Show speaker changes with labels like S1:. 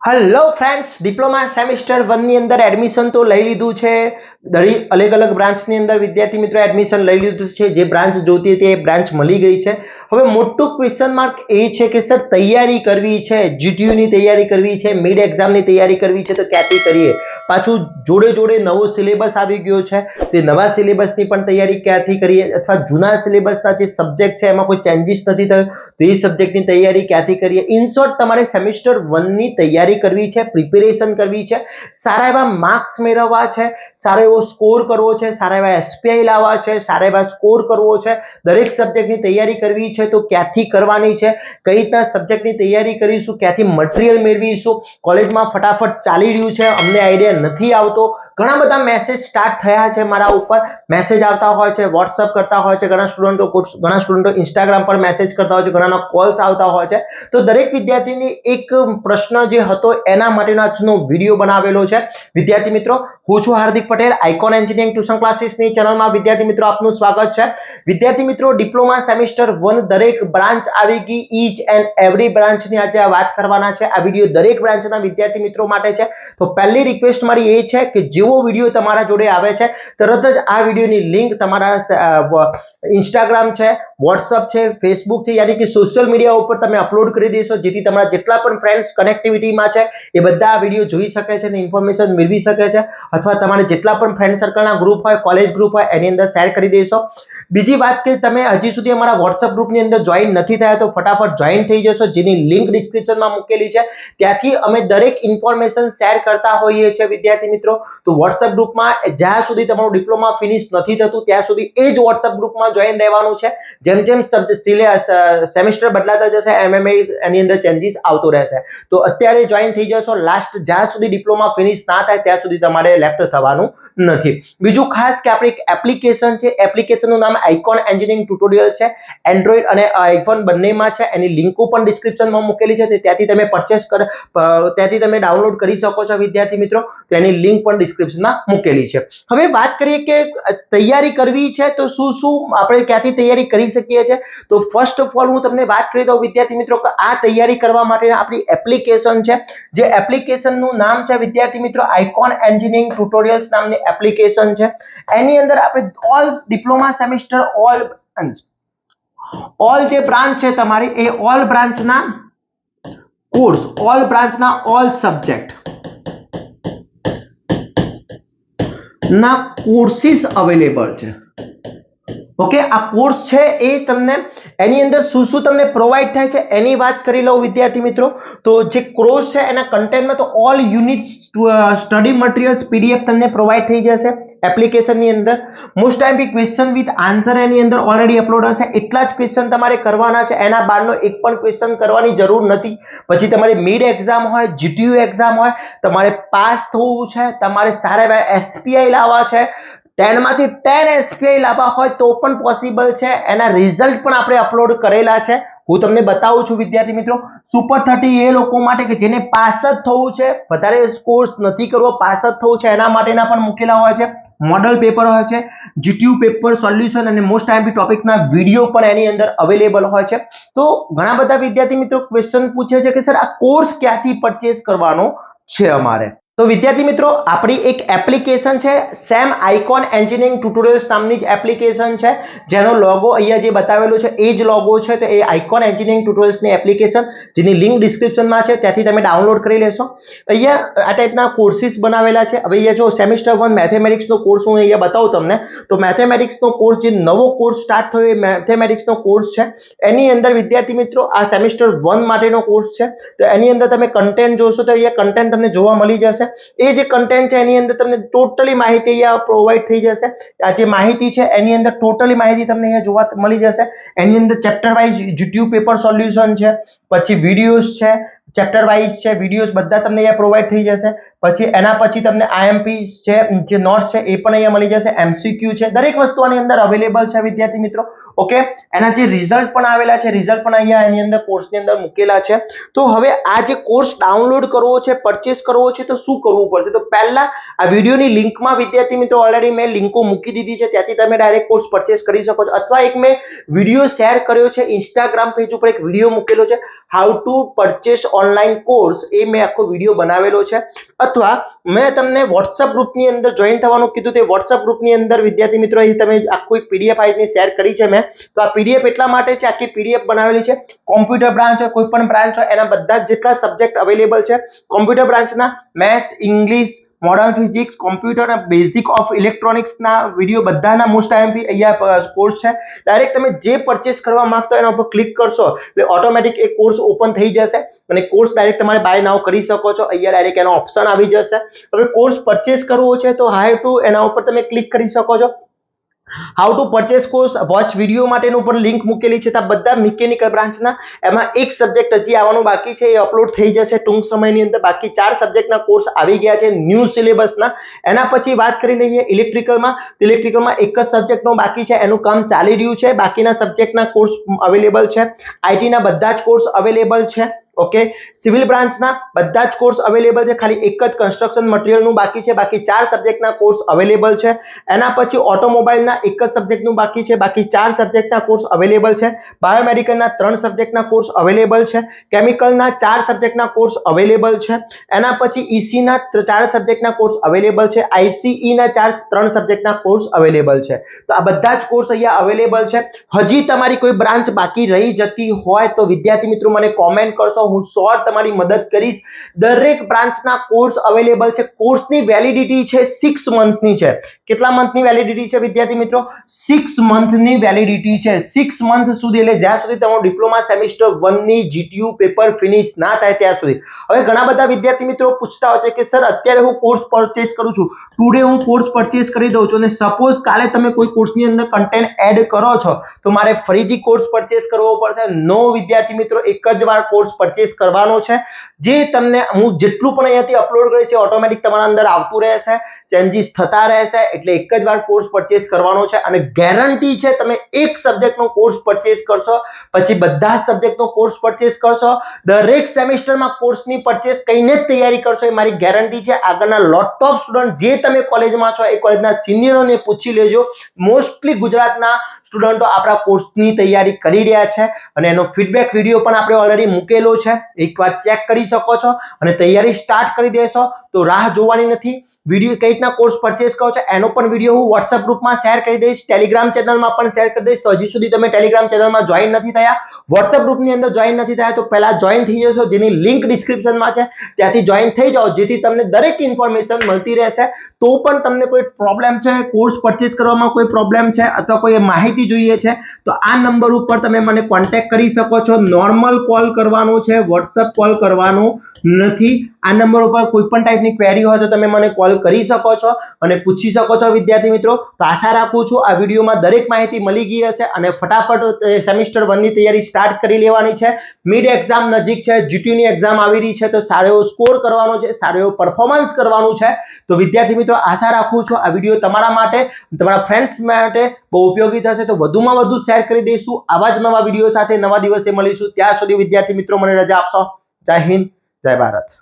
S1: Hello friends, diploma semester 1 ની અંદર admission તો લઈ લીધું છે. અલગ અલગ બ્રાન્ચની અંદર વિદ્યાર્થી મિત્રો એડમિશન લઈ લીધું છે. જે બ્રાન્ચ જોતી હતી એ બ્રાન્ચ મળી ગઈ છે. હવે મોટું ક્વેશ્ચન માર્ક એ છે કે સર તૈયારી કરવી છે, જીટીયુ ની તૈયારી કરવી છે, મિડ એક્ઝામની તૈયારી કરવી છે તો ક્યાંથી કરીએ? પાછું જોડે જોડે નવો સિલેબસ આવી ગયો છે, તે નવા સિલેબસની પણ તૈયારી ક્યાંથી કરીએ? અથવા જૂના સિલેબસના જે સબ્જેક્ટ છે એમાં કોઈ ચેન્જીસ નથી થયો તો એ સબ્જેક્ટની તૈયારી ક્યાંથી કરીએ? ઇન શોર્ટ, તમારે સેમિસ્ટર 1 ની તૈયારી કરવી છે, પ્રિપેરેશન કરવી છે, સારા એવા માર્ક્સ મેળવવા છે, સારો એવો સ્કોર કરવો છે, સારા એવા એસપીઆઈ લાવવા છે, સારા એવા સ્કોર કરવો છે, દરેક સબ્જેક્ટની તૈયારી કરવી છે તો ક્યાંથી કરવાની છે, કઈ રીતના સબ્જેક્ટની તૈયારી કરીશું, ક્યાંથી મટીરીયલ મેળવીશું, કોલેજમાં ફટાફટ ચાલી રહ્યું છે, અમને આઈડિયા નથી આવતો. ઘણા બધા મેસેજ સ્ટાર્ટ થયા છે, મારા ઉપર મેસેજ આવતા હોય છે, વોટ્સઅપ કરતા હોય છે, ઘણા સ્ટુડન્ટો ઇન્સ્ટાગ્રામ પર મેસેજ કરતા હોય છે, ઘણાના કોલ્સ આવતા હોય છે. તો દરેક વિદ્યાર્થીની એક પ્રશ્ન જે હતો એના માટેનો આજનો વિડીયો બનાવેલો છે. વિદ્યાર્થી મિત્રો, હું છું Hardik Patel, icon engineering tuition ક્લાસીસની ચેનલમાં વિદ્યાર્થી મિત્રો આપનું સ્વાગત છે. વિદ્યાર્થી મિત્રો, ડિપ્લોમા સેમિસ્ટર 1 દરેક બ્રાન્ચ આવી ગઈ, ઈચ એન્ડ એવરી બ્રાન્ચની આજે વાત કરવાના છે. આ વિડીયો દરેક બ્રાન્ચના વિદ્યાર્થી મિત્રો માટે છે. તો પહેલી રિક્વેસ્ટ મારી એ છે કે જેવો વિડીયો તમારા જોડે આવે છે તરત જ આ વિડીયોની લિંક તમારા ઇન્સ્ટાગ્રામ છે, વોટ્સઅપ છે, ફેસબુક છે, યાની કે સોશિયલ મીડિયા ઉપર તમે અપલોડ કરી દેશો, જેથી તમારા જેટલા પણ ફ્રેન્ડ્સ કનેક્ટિવિટીમાં છે એ બધા આ વિડીયો જોઈ શકે છે અને ઇન્ફોર્મેશન મેળવી શકે છે. અથવા તમારે જેટલા પણ ફ્રેન્ડ સર્કલના ગ્રુપ હોય, કોલેજ ગ્રુપ હોય, એની અંદર શેર કરી દેશો. બીજી વાત કે તમે હજી સુધી અમારા વોટ્સઅપ ગ્રુપની અંદર જોઈન નથી થયા તો ફટાફટ જોઈન થઈ જશો, જેની લિંક ડિસ્ક્રિપ્શનમાં મૂકેલી છે. ત્યાંથી અમે દરેક ઇન્ફોર્મેશન શેર કરતા હોઈએ છીએ વિદ્યાર્થી મિત્રો. તો વોટ્સઅપ ગ્રુપમાં જ્યાં સુધી તમારું ડિપ્લોમા ફિનિશ નથી થતું ત્યાં સુધી એ જ વોટ્સઅપ ગ્રુપમાં જોઈન રહેવાનું છે. જેમ જેમ સેમિસ્ટર બદલાતા જશે એની અંદર ચેન્જીસ આવતો રહેશે. તો અત્યારે જોઈન થઈ જશો. લાસ્ટ જ્યાં સુધી ડિપ્લોમા ફિનિશ ના થાય ત્યાં સુધી તમારે લેફ્ટ થવાનું નથી. બીજું ખાસ કે આપણી એક એપ્લિકેશન છે, એપ્લિકેશનનું નામ આઇકોન એન્જિનિયરિંગ ટ્યુટોરિયલ છે. એન્ડ્રોઈડ અને આઈફોન બંનેમાં છે. એની લિંકો પણ ડિસ્ક્રિપ્શનમાં મૂકેલી છે, ત્યાંથી તમે ત્યાંથી તમે ડાઉનલોડ કરી શકો છો વિદ્યાર્થી મિત્રો. તો એની લિંક પણ ડિસ્ક્રિપ્શનમાં મૂકેલી છે. હવે વાત કરીએ કે તૈયારી કરવી છે તો શું આપણે ક્યાંથી તૈયારી કરી શકીએ છીએ? તો ફર્સ્ટ ઓફ ઓલ હું તમને વાત કરી દઉં વિદ્યાર્થી મિત્રો કે આ તૈયારી કરવા માટે આપણી એપ્લિકેશન છે. જે એપ્લિકેશનનું નામ છે વિદ્યાર્થી મિત્રો આઇકોન એન્જિનિયરિંગ ટ્યુટોરિયલ્સ નામની એપ્લિકેશન છે. એની અંદર આપણે ઓલ ડિપ્લોમા સેમિસ્ટર ઓલ જે બ્રાન્ચ છે તમારી એ ઓલ બ્રાન્ચના કોર્સ, ઓલ બ્રાન્ચના ઓલ સબ્જેક્ટ ના કોર્સિસ અવેલેબલ છે. ઓકે, આ કોર્સ છે એ તમને એની અંદર શું તમને પ્રોવાઈડ થાય છે એની વાત કરી લઉં વિદ્યાર્થી મિત્રો. તો જે કોર્સ છે એના કન્ટેન્ટમાં તો all unit study materials PDF તમને પ્રોવાઈડ થઈ જશે એપ્લિકેશનની અંદર. Most time be question with answer એની અંદર ઓલરેડી અપલોડ હશે. એટલા જ ક્વેશ્ચન તમારે કરવાના છે, એના બહારનો એક પણ ક્વેશ્ચન કરવાની જરૂર નથી. પછી તમારી મિડ એક્ઝામ હોય, જીટીયુ એક્ઝામ હોય, તમારે પાસ થવું છે, તમારે સારા એવા એસપીઆઈ લાવવા છે, 10 માંથી 10 એસપીઆઈ લાવવા હોય તો પણ પોસિબલ છે. એના રિઝલ્ટ પણ આપણે અપલોડ કરેલા છે. હું તમને બતાવું છું વિદ્યાર્થી મિત્રો. સુપર 30 એ લોકો માટે કે જેને પાસ જ થવું છે, વધારે કોર્સ નથી કરવો, પાસ જ થવું છે, એના માટેના પણ મૂકેલા હોય છે. મોડલ પેપર હોય છે, જીટીયુ પેપર સોલ્યુશન અને મોસ્ટ ટાઈમ ટોપિકના વિડીયો પણ એની અંદર અવેલેબલ હોય છે. તો ઘણા બધા વિદ્યાર્થી મિત્રો ક્વેશ્ચન પૂછે છે કે સર આ કોર્સ ક્યાંથી પરચેસ કરવાનો છે અમારે? તો વિદ્યાર્થી મિત્રો, આપણી એક એપ્લિકેશન છે સેમ આઇકોન એન્જિનિયરિંગ ટ્યુટોરિયલ્સ નામની જ એપ્લિકેશન છે, જેનો લોગો અહીંયા જે બતાવેલો છે એ જ લોગો છે. તો એ આઇકોન એન્જિનિયરિંગ ટ્યુટોરિયલ્સની એપ્લિકેશન, જેની લિંક ડિસ્ક્રિપ્શનમાં છે, ત્યાંથી તમે ડાઉનલોડ કરી લેશો. અહીંયા આ ટાઈપના કોર્સિસ બનાવેલા છે. હવે અહીંયા જો સેમિસ્ટર 1 મેથેમેટિક્સનો કોર્સ હું અહીંયા બતાવું તમને. તો મેથેમેટિક્સનો કોર્સ, જે નવો કોર્સ સ્ટાર્ટ થયો એ મેથેમેટિક્સનો કોર્સ છે. એની અંદર વિદ્યાર્થી મિત્રો આ સેમિસ્ટર 1 માટેનો કોર્સ છે. તો એની અંદર તમે કન્ટેન્ટ જોશો તો અહીંયા કન્ટેન્ટ તમને જોવા મળી જશે. એ જે કન્ટેન્ટ છે એની અંદર તમને ટોટલી માહિતી અહીંયા પ્રોવાઈડ થઈ જશે. આ જે માહિતી છે એની અંદર ટોટલી માહિતી તમને અહીંયા જોવા મળી જશે. એની અંદર chapter wise GTU paper solution છે, પછી વિડીયોઝ છે, ચેપ્ટર વાઇઝ છે, વિડીયોઝ બધા તમને અહીંયા પ્રોવાઈડ થઈ જશે. પછી એના પછી તમને આઈએમપી છે, જે નોટ્સ છે એ પણ અહીંયા મળી જશે, એમસીક્યુ છે, દરેક વસ્તુ આની અંદર અવેલેબલ છે વિદ્યાર્થી મિત્રો. ઓકે, એના જે રિઝલ્ટ પણ આવેલા છે, રિઝલ્ટ પણ અહીંયા એની અંદર કોર્સની અંદર મૂકેલા છે. તો હવે આ જે કોર્સ ડાઉનલોડ કરવો છે, પરચેસ કરવો છે તો શું કરવું પડશે? તો પહેલા આ વિડીયોની લિંકમાં વિદ્યાર્થી મિત્રો ઓલરેડી મેં લિંકો મૂકી દીધી છે, ત્યાંથી તમે ડાયરેક્ટ કોર્સ પરચેસ કરી શકો છો. અથવા એક મેં વિડીયો શેર કર્યો છે ઇન્સ્ટાગ્રામ પેજ ઉપર, એક વિડીયો મૂકેલો છે how to purchase online course એ મેં આખો વિડીયો બનાવેલો છે, અથવા મેં તમને વોટ્સઅપ ગ્રુપની અંદર જોઈન થવાનું કીધું તે વોટ્સઅપ ગ્રુપની અંદર વિદ્યાર્થી મિત્રો અહીં તમે આખું એક પીડીએફ આ રીતની શેર કરી છે મેં. તો આ પીડીએફ એટલા માટે છે, આખી પીડીએફ બનાવેલી છે. કોમ્પ્યુટર બ્રાન્ચ હોય, કોઈ પણ બ્રાન્ચ હોય, એના બધા જેટલા સબ્જેક્ટ અવેલેબલ છે. કોમ્પ્યુટર બ્રાન્ચના maths, English, modern physics, computer અને બેઝિક ઓફ ઇલેક્ટ્રોનિક્સના વિડીયો બધાના મોસ્ટ આઈએમપી અહીંયા કોર્સ છે. ડાયરેક્ટ તમે જે પરચેસ કરવા માંગતો એના ઉપર ક્લિક કરશો એટલે ઓટોમેટિક એ કોર્સ ઓપન થઈ જશે અને કોર્સ ડાયરેક્ટ તમારે બાય નાઉ કરી શકો છો. અહીંયા ડાયરેક્ટ એનો ઓપ્શન આવી જશે. હવે કોર્સ પરચેસ કરવો છે તો હાઈ ટુ એના ઉપર તમે ક્લિક કરી શકો છો. How to purchase course watch video માટેનું પણ લિંક મૂકેલી છે. આ બધા મિકેનિકલ બ્રાન્ચના એમાં એક સબ્જેક્ટ હજી આવવાનું બાકી છે, એ અપલોડ થઈ જશે ટૂંક સમયની અંદર. બાકી 4 સબ્જેક્ટના કોર્સ આવી ગયા છે ન્યૂ સિલેબસના. એના પછી વાત કરી લઈએ ઇલેક્ટ્રિકલમાં. ઇલેક્ટ્રિકલમાં એક જ સબ્જેક્ટનો બાકી છે, એનું કામ ચાલી રહ્યું છે. બાકીના સબ્જેક્ટના કોર્સ અવેલેબલ છે. આઈટીના બધા જ કોર્સ અવેલેબલ છે. ઓકે, સિવિલ બ્રાન્ચના બધા જ કોર્સ અવેલેબલ છે. ખાલી એક જ કન્સ્ટ્રક્શન મટીરિયલનું બાકી છે. બાકી 4 સબ્જેક્ટના કોર્સ અવેલેબલ છે. એના પછી ઓટોમોબાઈલના એક જ સબ્જેક્ટનું બાકી છે. બાકી 4 સબ્જેક્ટના કોર્સ અવેલેબલ છે. બાયોમેડિકલના 3 સબ્જેક્ટના કોર્સ અવેલેબલ છે. કેમિકલના 4 સબ્જેક્ટના કોર્સ અવેલેબલ છે. એના પછી ઈસીના 4 સબ્જેક્ટના કોર્સ અવેલેબલ છે. આઈસીઈના 3 સબ્જેક્ટના કોર્સ અવેલેબલ છે. તો આ બધા જ કોર્સ અહીંયા અવેલેબલ છે. હજી તમારી કોઈ બ્રાન્ચ બાકી રહી જતી હોય તો વિદ્યાર્થી મિત્રો મને કોમેન્ટ કરશો, હું શોર્ટ તમારી મદદ કરીશ. દરેક બ્રાન્ચના કોર્સ અવેલેબલ છે. કોર્સની વેલિડિટી છે 6 મંથની છે. કેટલા મંથની વેલિડિટી છે વિદ્યાર્થી મિત્રો? 6 મંથની વેલિડિટી છે. 6 મંથ સુધી, એટલે જ્યાં સુધી તમારું ડિપ્લોમા સેમિસ્ટર 1 ની જીટીયુ પેપર ફિનિશ ના થાય ત્યાં સુધી. હવે ઘણા બધા વિદ્યાર્થી મિત્રો પૂછતા હોય છે કે સર અત્યારે હું કોર્સ પરચેસ કરું છું, ટુડે હું કોર્સ પરચેસ કરી દઉં છું અને સપોઝ કાલે તમે કોઈ કોર્સની અંદર કન્ટેન્ટ એડ કરો છો તો મારે ફરીથી કોર્સ પરચેસ કરવો પડશે? નો વિદ્યાર્થી મિત્રો, એક જ વાર કોર્સ પરચેસ કરવાનો છે. જે તમને હું જેટલું પણ અહીંયાથી અપલોડ કરીશ એ ઓટોમેટિક તમારા અંદર આવતું રહેશે, ચેન્જીસ થતા રહેશે. એટલે એક જ વાર કોર્સ પરચેસ કરવાનો છે અને ગેરંટી છે તમે એક સબ્જેક્ટનો કોર્સ પરચેસ કરશો પછી બધા જ સબ્જેક્ટનો કોર્સ પરચેસ કરશો, દરેક સેમેસ્ટરમાં કોર્સની પરચેસ કરીને જ તૈયારી કરશો એ મારી ગેરંટી છે. આગળના લોટ ઓફ સ્ટુડન્ટ જે તમે કોલેજમાં છો એ કોલેજના સિનિયરોને પૂછી લેજો. મોસ્ટલી ગુજરાતના સ્ટુડન્ટો આપણા કોર્સની તૈયારી કરી રહ્યા છે અને એનો ફીડબેક વિડીયો પણ આપણે ઓલરેડી મૂકેલો છે. એકવાર ચેક કરી શકો છો અને તૈયારી સ્ટાર્ટ કરી દેશો તો રાહ જોવાની નથી. વિડીયો કઈ રીતના કોર્સ પરચેસ કરો છો એનો પણ વિડીયો હું વોટ્સઅપ ગ્રુપમાં શેર કરી દઈશ, ટેલિગ્રામ ચેનલમાં પણ શેર કરી દઈશ. તો હજી સુધી તમે ટેલિગ્રામ ચેનલમાં જોઈન નથી થયા, વોટ્સઅપ ગ્રુપની અંદર જોઈન નથી થયા તો પહેલા જોઈન થઈ જશો, જેની લિંક ડિસ્ક્રિપ્શનમાં છે, ત્યાંથી જોઈન થઈ જાઓ, જેથી તમને દરેક ઇન્ફોર્મેશન મળતી રહેશે. તો પણ તમને કોઈ પ્રોબ્લેમ છે, કોર્સ પરચેસ કરવામાં કોઈ પ્રોબ્લેમ છે અથવા કોઈ માહિતી જોઈએ છે તો આ નંબર ઉપર તમે મને કોન્ટેક્ટ કરી શકો છો. નોર્મલ કોલ કરવાનો છે, વોટ્સઅપ કોલ કરવાનો નથી. આ નંબર ઉપર કોઈ પણ ટાઈપની ક્વેરી હોય તો તમે મને કોલ કરી શકો છો અને પૂછી શકો છો વિદ્યાર્થી મિત્રો. તો આશા રાખું છું આ વિડીયોમાં દરેક માહિતી મળી ગઈ હશે અને ફટાફટ સેમિસ્ટર 1 ની તૈયારી સ્ટાર્ટ કરી લેવાની છે. મિડ એક્ઝામ નજીક છે, જીટીયુની એક્ઝામ આવી રહી છે તો સારો એવો સ્કોર કરવાનો છે, સારો એવો પરફોર્મન્સ કરવાનું છે. તો વિદ્યાર્થી મિત્રો આશા રાખું છું આ વિડીયો તમારા માટે, તમારા ફ્રેન્ડ્સ માટે બહુ ઉપયોગી થશે. તો વધુમાં વધુ શેર કરી દઈશું. આવા જ નવા વિડીયો સાથે નવા દિવસે મળીશું. ત્યાં સુધી વિદ્યાર્થી મિત્રો મને રજા આપશો. જય હિન્દ, જય ભારત.